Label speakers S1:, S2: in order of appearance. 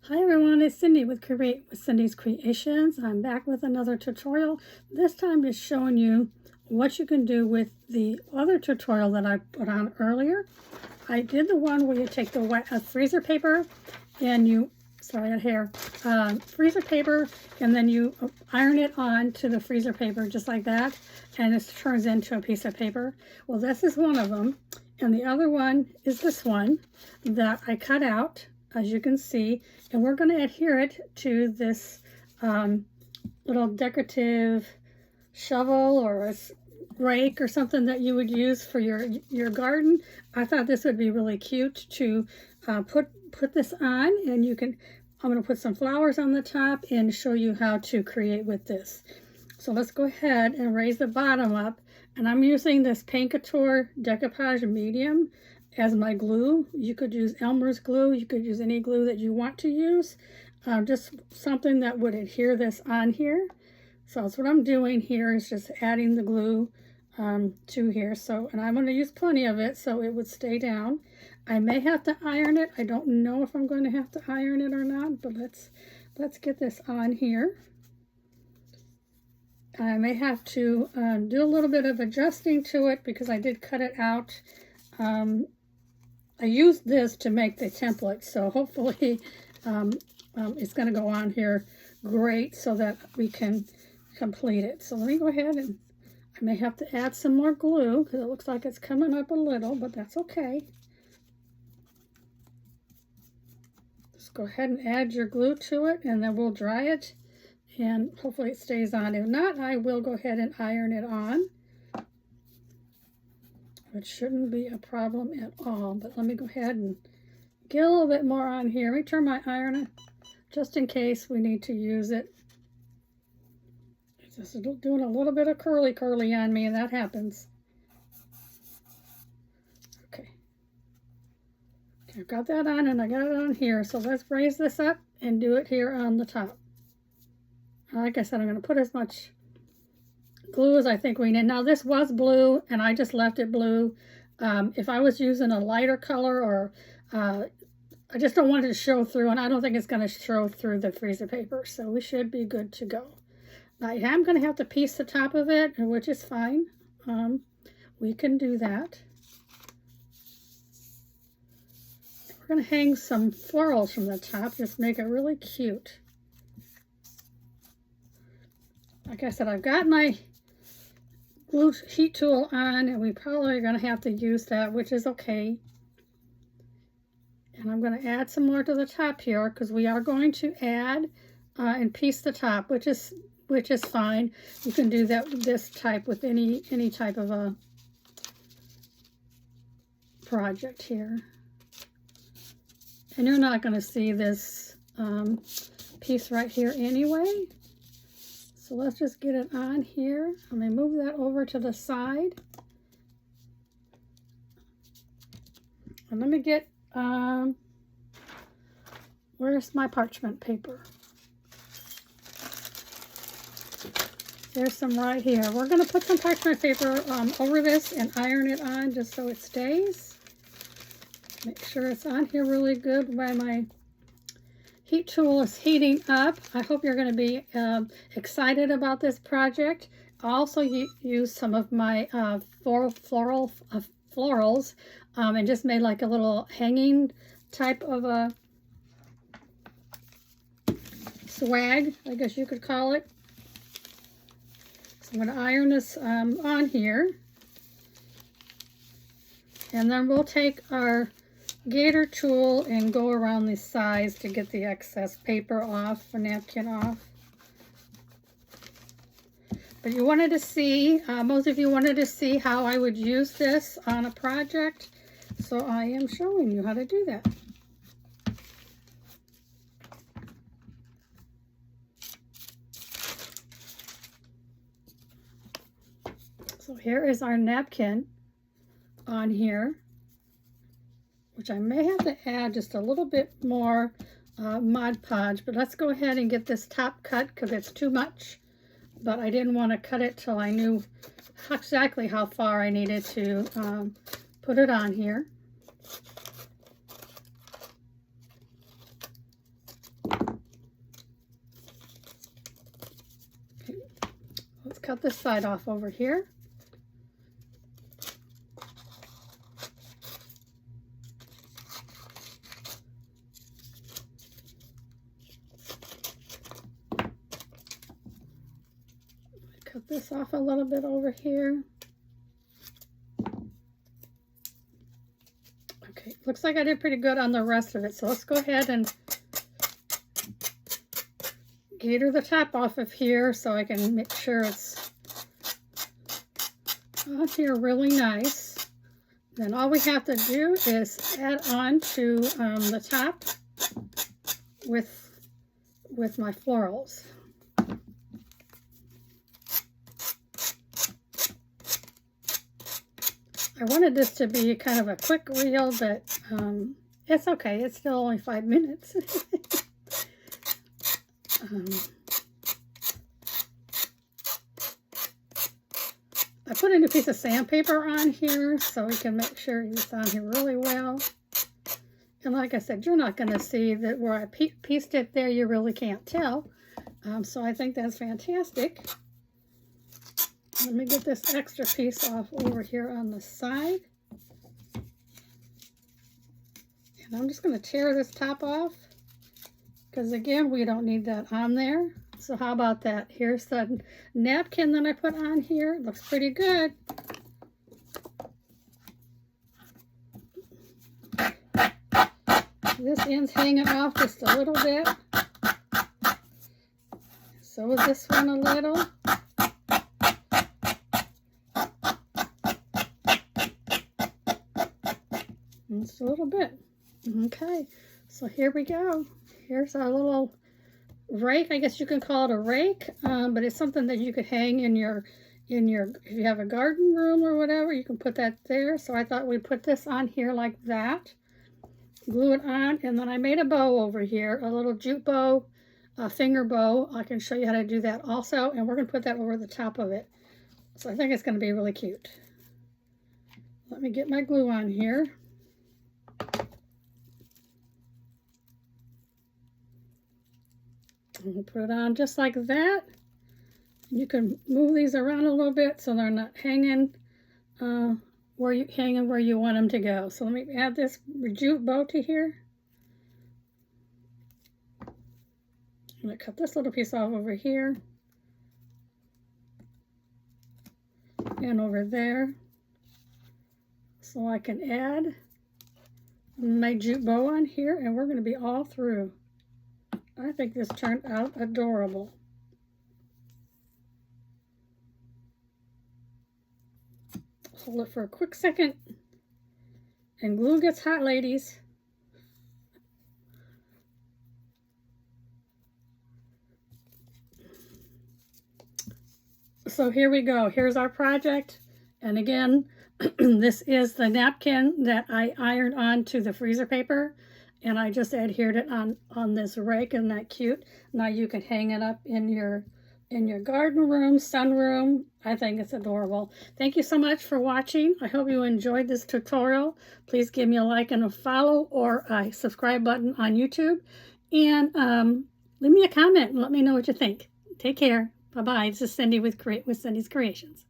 S1: Hi everyone, it's Cindy with Create with Cindy's Creations. I'm back with another tutorial. This time just showing you what you can do with the other tutorial that I put on earlier. I did the one where you take the freezer paper and you, sorry, I had hair, freezer paper, and then you iron it on to the freezer paper just like that, and it turns into a piece of paper. Well, this is one of them, and the other one is this one that I cut out, as you can see, and we're going to adhere it to this little decorative shovel or a rake or something that you would use for your garden. I thought this would be really cute to put this on, and you can, I'm going to put some flowers on the top and show you how to create with this. So let's go ahead and raise the bottom up, and I'm using this Paint Couture Decoupage Medium as my glue. You could use Elmer's glue, you could use any glue that you want to use, just something that would adhere this on here. So that's what I'm doing here, is just adding the glue to here. So, and I'm going to use plenty of it so it would stay down. I may have to iron it. I don't know if I'm going to have to iron it or not, but let's get this on here. I may have to do a little bit of adjusting to it because I did cut it out. I used this to make the template, so hopefully it's going to go on here great so that we can complete it. So let me go ahead, and I may have to add some more glue because it looks like it's coming up a little, but that's okay. Just go ahead and add your glue to it, and then we'll dry it, and hopefully it stays on. If not, I will go ahead and iron it on. It shouldn't be a problem at all, but let me go ahead and get a little bit more on here. Let me turn my iron just in case we need to use it. It's just doing a little bit of curly on me, and that happens. Okay, I've got that on, and I got it on here. So let's raise this up and do it here on the top. Like I said, I'm going to put as much glue as I think we need. Now this was blue, and I just left it blue. If I was using a lighter color, or I just don't want it to show through, and I don't think it's going to show through the freezer paper, so we should be good to go. Now, I am going to have to piece the top of it, which is fine. We can do that. We're going to hang some florals from the top, just make it really cute. Like I said, I've got my glue heat tool on, and we probably are going to have to use that, which is okay. And I'm going to add some more to the top here because we are going to add and piece the top, which is fine. You can do that with this type, with any type of a project here. And you're not going to see this piece right here anyway. So let's just get it on here. I'm going to move that over to the side. And let me get, where's my parchment paper? There's some right here. We're going to put some parchment paper over this and iron it on just so it stays. Make sure it's on here really good while my heat tool is heating up. I hope you're going to be excited about this project. I also used some of my florals and just made like a little hanging type of a swag, I guess you could call it. So I'm going to iron this on here, and then we'll take our gator tool and go around the sides to get the excess paper off, the napkin off. But you wanted to see, most of you wanted to see how I would use this on a project, so I am showing you how to do that. So here is our napkin on here, which I may have to add just a little bit more Mod Podge, but let's go ahead and get this top cut because it's too much. But I didn't want to cut it till I knew exactly how far I needed to put it on here. cut this side off over here. Cut this off a little bit over here. Okay, looks like I did pretty good on the rest of it, so let's go ahead and gator the top off of here so I can make sure it's on here really nice. Then all we have to do is add on to the top with my florals. I wanted this to be kind of a quick reel, but it's okay. It's still only 5 minutes. I put in a piece of sandpaper on here so we can make sure it's on here really well. And like I said, you're not going to see that where I pieced it there. You really can't tell. So I think that's fantastic. Let me get this extra piece off over here on the side. And I'm just going to tear this top off because, again, we don't need that on there. So how about that? Here's the napkin that I put on here. It looks pretty good. This end's hanging off just a little bit. So is this one a little. Just a little bit. Okay, so here we go. Here's our little rake. I guess you can call it a rake, but it's something that you could hang in your if you have a garden room or whatever, you can put that there. So I thought we'd put this on here like that, glue it on, and then I made a bow over here, a little jute bow, a finger bow. I can show you how to do that also, and we're going to put that over the top of it. So I think it's going to be really cute. Let me get my glue on here. And put it on just like that. You can move these around a little bit so they're not hanging where you want them to go. So let me add this jute bow to here. I'm going to cut this little piece off over here and over there so I can add my jute bow on here, and we're going to be all through. I think this turned out adorable. Hold it for a quick second. And glue gets hot, ladies. So here we go. Here's our project. And again, this is the napkin that I ironed onto the freezer paper. And I just adhered it on this rake. Isn't that cute? Now you can hang it up in your garden room, sunroom. I think it's adorable. Thank you so much for watching. I hope you enjoyed this tutorial. Please give me a like and a follow or a subscribe button on YouTube. And leave me a comment and let me know what you think. Take care. Bye-bye. This is Cindy with Cindy's Creations.